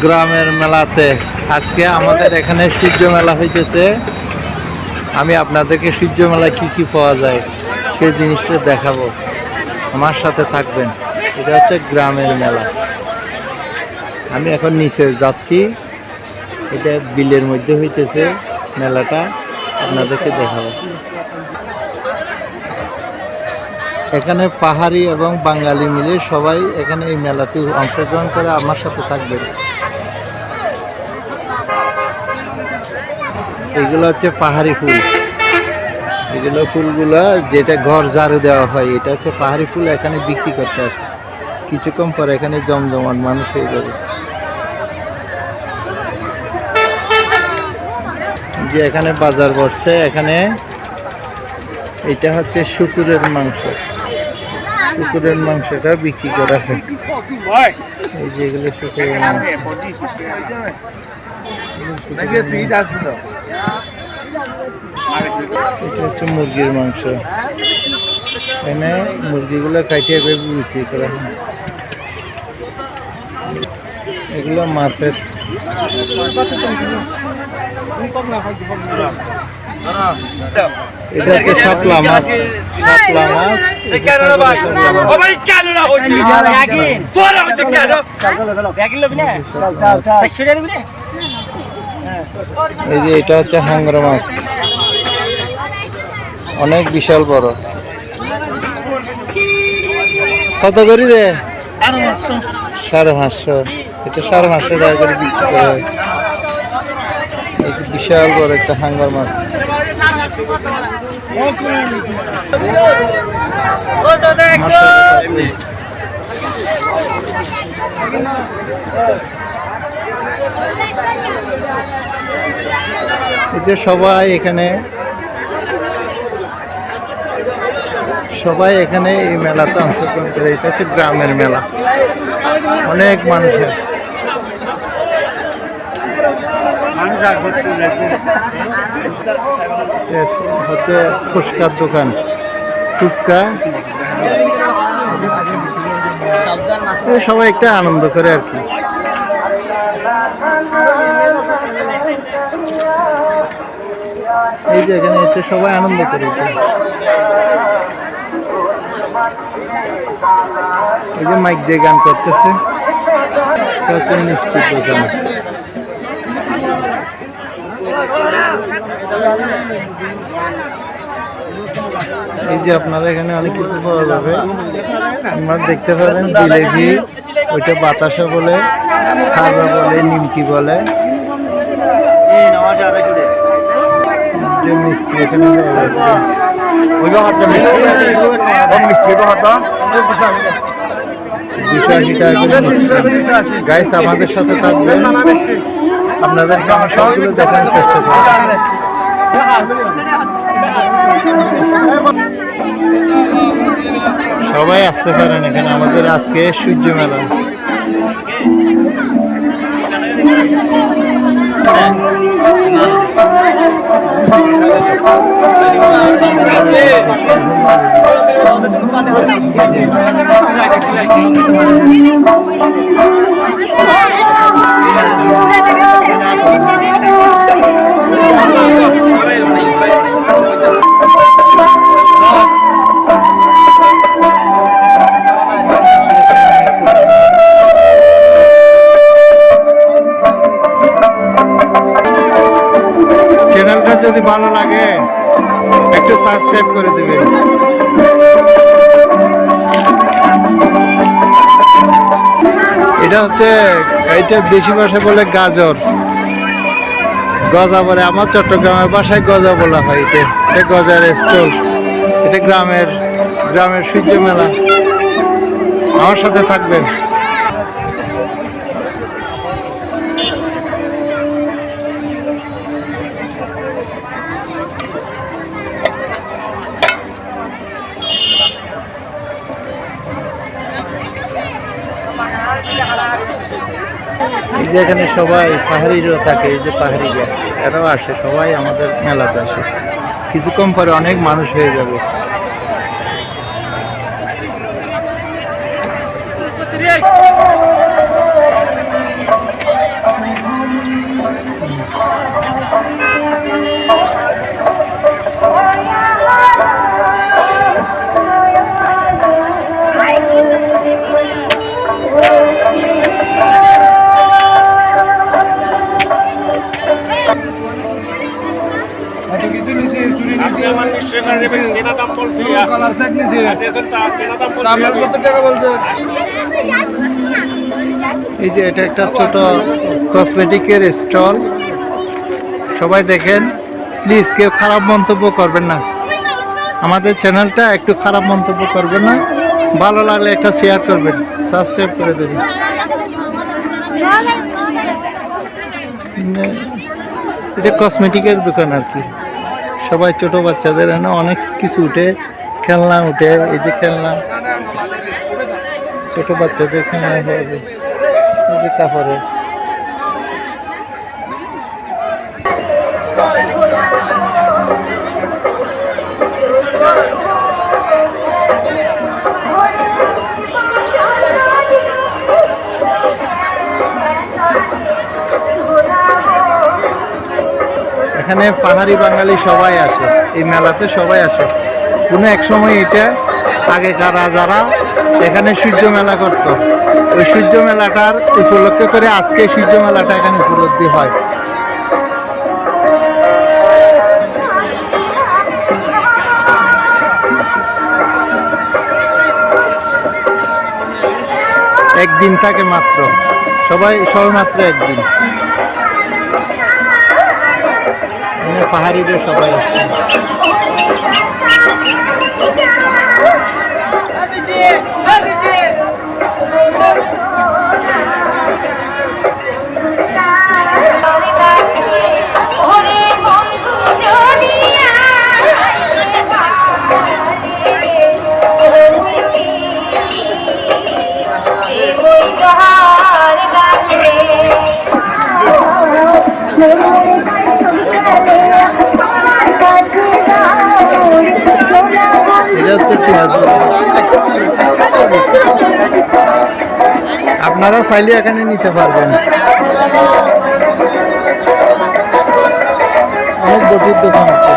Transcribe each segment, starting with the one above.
গ্রামের মেলাতে আজকে আমাদের এখানে সূর্য মেলা হইতেছে। আমি আপনাদেরকে সূর্য মেলায় কি কি পাওয়া যায় সেই জিনিসটা দেখাবো, আমার সাথে থাকবেন। এটা হচ্ছে গ্রামের মেলা। আমি এখন নিচে যাচ্ছি, এটা বিলের মধ্যে হইতেছে মেলাটা, আপনাদেরকে দেখাবো। এখানে পাহাড়ি এবং বাঙালি মিলে সবাই এখানে এই মেলাতে অংশগ্রহণ করে, আমার সাথে থাকবেন। এগুলো হচ্ছে পাহাড়ি ফুল, এগুলো ফুলগুলো যেটা ঘর ঝাড়ু দেওয়া হয়, এটা হচ্ছে পাহাড়ি ফুল। এখানে বিক্রি করতে আসে, কিছুক্ষণ পরে এখানে জমজমাট মানুষ হয়ে যাবে। যে এখানে বাজার বসছে, এখানে এটা হচ্ছে শুকুরের মাংস, শুকুরের মাংসটা বিক্রি করা হয়। এই যে এগুলো শুকুরের মাংস, এটা হচ্ছে মুরগির মাংস। এখানে মুরগিগুলো কাটিয়ে বিক্রি করা হয়। এগুলো মাছের, এটা হচ্ছে শাপলা মাছ, শাপলা মাছ। এই যে এটা হচ্ছে হাঙ্গর মাছ, অনেক বিশাল বড়। কত করি রে? 550। এটা 550 টাকা করে বিক্রি করা হয়। বিশাল বড় একটা হাঙ্গর মাছ। এই যে সবাই এখানে এই মেলাতে অংশগ্রহণ করে। এটা হচ্ছে গ্রামের মেলা, অনেক মানুষের। হচ্ছে ফুচকার দোকান, ফুচকা। সবাই একটা আনন্দ করে আর কি। এই যে এখানে এটা সবাই আনন্দ করে। এই যে মাইক দিয়ে গান করতেছে, হচ্ছে মিষ্টির দোকান। এই যে আপনারা এখানে অনেক কিছু পাওয়া যাবে, আপনারা দেখতে পারেন। জিলেবি, ওইটা বাতাসা বলে, খাজা বলে, নিমকি বলে। যে মিষ্টি এখানে পাওয়া যাচ্ছে, গাইস আমাদের সাথে থাকবেন, আপনাদেরকে আমার সবগুলো দেখানোর চেষ্টা করব। সবাই আসতে পারেন এখানে আমাদের আজকে সূর্য মেলা। চ্যানেলটা যদি ভালো লাগে একটু সাবস্ক্রাইব করে দিবেন। এটা হচ্ছে, এইটা দেশি ভাষায় বলে গাজর, গজা বলে। আমার চট্টগ্রামের ভাষায় গজা বলা হয়। এটা গজার স্টল। এটা গ্রামের সূর্য মেলা, আমার সাথে থাকবেন। এই যে এখানে সবাই পাহাড়িরও থাকে, এই যে পাহাড়িরা, এরাও আসে, সবাই আমাদের মেলাতে আসে। কিছুক্ষণ পরে অনেক মানুষ হয়ে যাবে। এই যে এটা একটা ছোট কসমেটিকের স্টল, সবাই দেখেন। প্লিজ কেউ খারাপ মন্তব্য করবেন না, আমাদের চ্যানেলটা একটু খারাপ মন্তব্য করবেন না। ভালো লাগলে একটা শেয়ার করবেন, সাবস্ক্রাইব করে দেবেন। এটা কসমেটিকের দোকান আর কি। সবাই ছোট বাচ্চাদের এনে অনেক কিছু উঠে, খেলনা উঠে। এই যে খেলনা, ছোট বাচ্চাদের খেলনা হয়ে যায়। এই যে কাপড়ের, এখানে পাহাড়ি বাঙালি সবাই আসে, এই মেলাতে সবাই আসে। কোনো এক সময় এটা আগেকার রাজারা এখানে সূর্য মেলা করত, ওই সূর্য মেলাটার উপলক্ষে করে আজকে সূর্য মেলাটা এখানে উপলব্ধি হয়। একদিন থাকে মাত্র, সবাই মাত্র একদিন। পাহাড়িদের সবাই আসছে। আপনারা চাইলে এখানে নিতে পারবেন। অনেক বটির দোকান আছে।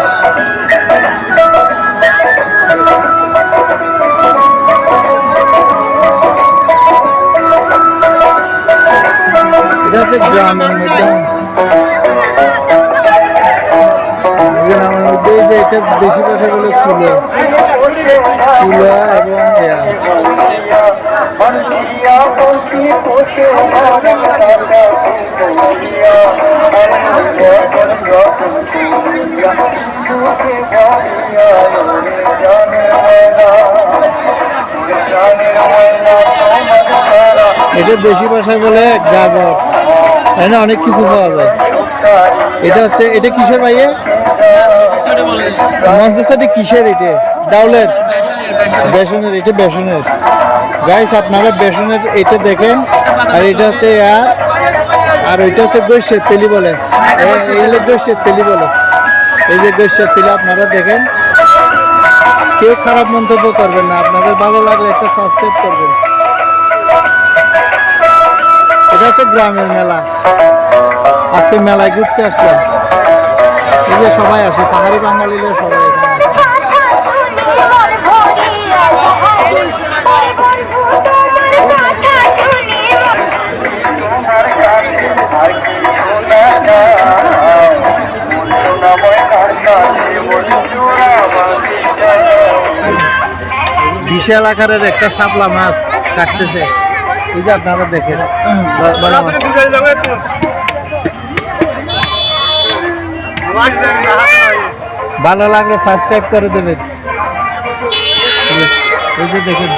এটা হচ্ছে গ্রামের মধ্যে, গ্রামের মধ্যে যে এটা দেশি ভাষা বলে ফুলো এবং এটা দেশি ভাষায় বলে গাজর। এখানে অনেক কিছু পাওয়া যায়। এটা হচ্ছে, এটা কিসের ভাইয়ে মঞ্চেস্টারটি কিসের? এটা ডাউলের, বেসনের। এটা বেসনের গাইস, আপনারা বেসনের এটা দেখেন। আর এটা হচ্ছে আর ওইটা হচ্ছে গৈষ্যের তেলি বলে, এইগুলো গৈষ্যের তেলি বলে। এই যে গৈষ্যের তেলি আপনারা দেখেন। কেউ খারাপ মন্তব্য করবেন না, আপনাদের ভালো লাগলে একটা সাবস্ক্রাইব করবেন। এটা হচ্ছে গ্রামের মেলা। আজকে মেলায় ঘুরতে আসলাম। এই যে সবাই আসে, পাহাড়ি বাঙালিরা সবাই এখানে আসে। বিশাল আকারের একটা শাপলা মাছ কাটতেছে। এই যে আপনারা দেখেন, ভালো লাগলে সাবস্ক্রাইব করে দেবেন। এই যে দেখেন,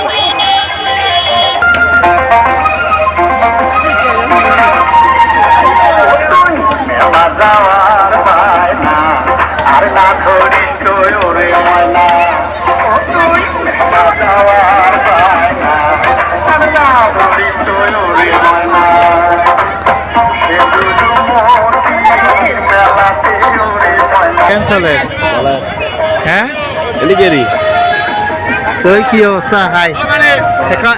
চলে হ্যাঁ এলিগেরি তো কি অবস্থা? হাই,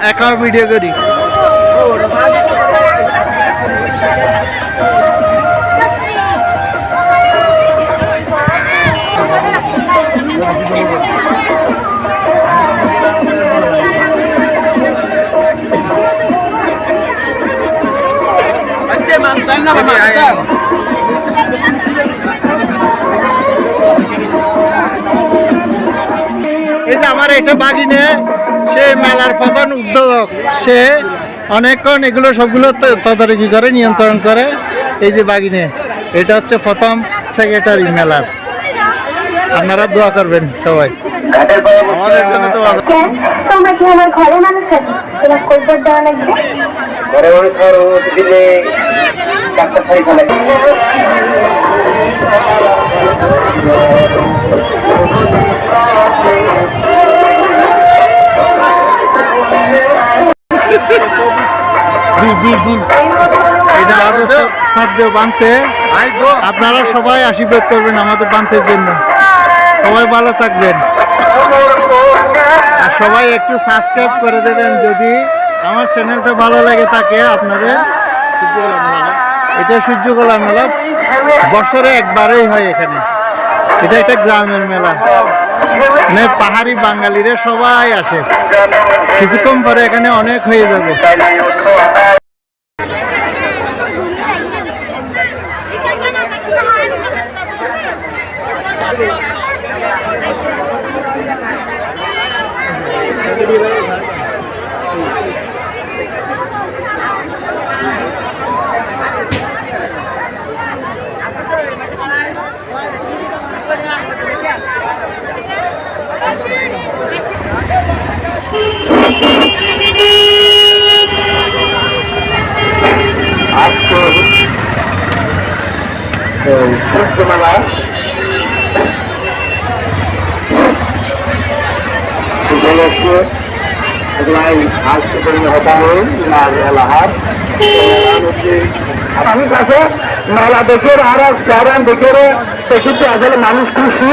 একা ভিডিও করি। এই যে আমার এটা বাগিনে সে মেলার প্রধান উদ্যোগ, সে অনেকক্ষণ এগুলো সবগুলো তদারকি করে, নিয়ন্ত্রণ করে। এই যে বাগিনে, এটা হচ্ছে প্রথম সেক্রেটারি মেলার। আপনারা দোয়া করবেন সবাই আমাদের জন্য। দোয়া তোমরা কি আমার ঘরে মানুষ আছি, তোমার কৈফিয়ত দেওয়া লাগবে। বানতে আপনারা সবাই আশীর্বাদ করবেন আমাদের বানতের জন্য। সবাই ভালো থাকবেন আর সবাই একটু সাবস্ক্রাইব করে দেবেন যদি আমার চ্যানেলটা ভালো লাগে থাকে আপনাদের। এটা সূর্যকলা মেলা বছরে একবারই হয় এখানে। এটা একটা গ্রামের মেলা, মানে পাহাড়ি বাঙালিরা সবাই আসে। কিছুক্ষণ পরে এখানে অনেক হয়ে যাবে। সূর্যমেলা উপলক্ষে আজকে পরিণত হই এলাহার মানুষ আছে। মেলা দেখে আর যারা দেখে সেক্ষেত্রে আসলে মানুষ খুশি।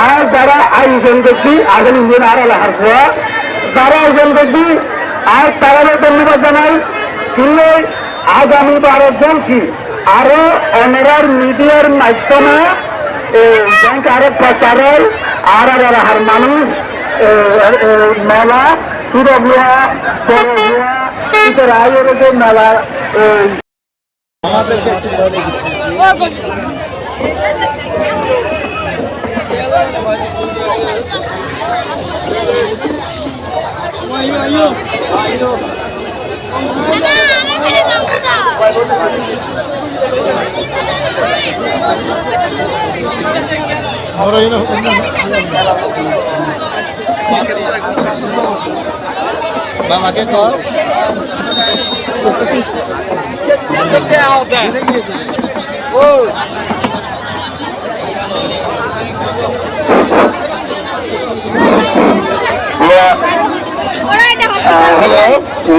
আর যারা আয়োজন করছি আসলে নিজের আর এলাহার খোয়া যারা আয়োজন করছি আর তারা ধন্যবাদ জানাই। কিন্তু আগামী 12 জনছি আরো অনেরার মিডিয়ার মাধ্যমে ব্যাংক আরো প্রচারের আর এলাহার মানুষ মেলা শুরু হওয়া বড় হওয়া ইতার আয়োজনের মেলা আমাদেরকে একটু বাবাকে কর করতেছি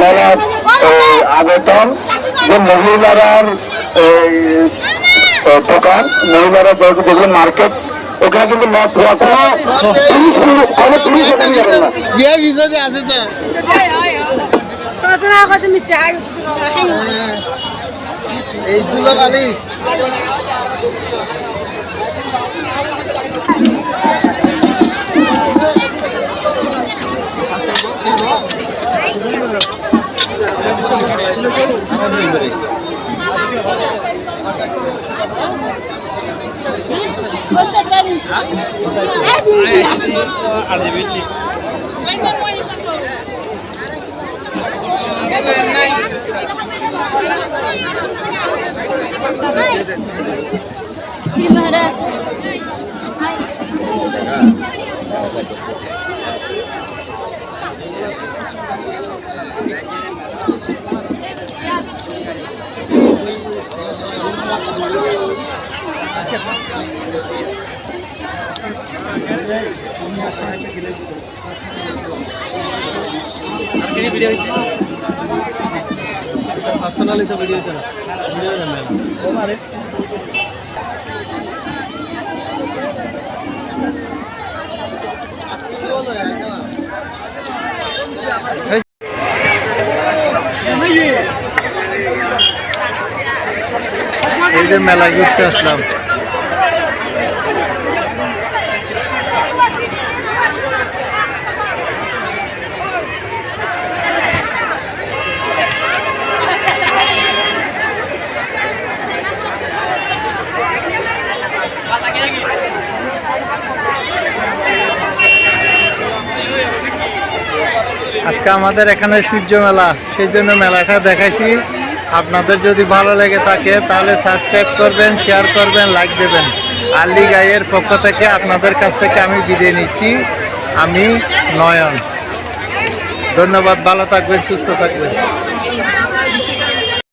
মেলার আগতন যে মহিলার দোকান, মহিলারা যেগুলো মার্কেট, ওখানে কিন্তু মদ ধোয়া কোনো পুলিশ আছে তো এই দুলো গালি ভিডিও পার্সোনালি তো ভিডিও চলা ভিডিও জানেন ও মারে এই যে মেলা ঘুরতে আসলাম। আজকে আমাদের এখানে সূর্য মেলা, সেই জন্য মেলাটা দেখাইছি। আপনাদের যদি ভালো লেগে থাকে তাহলে সাবস্ক্রাইব করবেন, শেয়ার করবেন, লাইক দেবেন। আলী গাইয়ের পক্ষ থেকে আপনাদের কাছ থেকে আমি বিদায় নিচ্ছি। আমি নয়ন। ধন্যবাদ, ভালো থাকবেন, সুস্থ থাকবেন।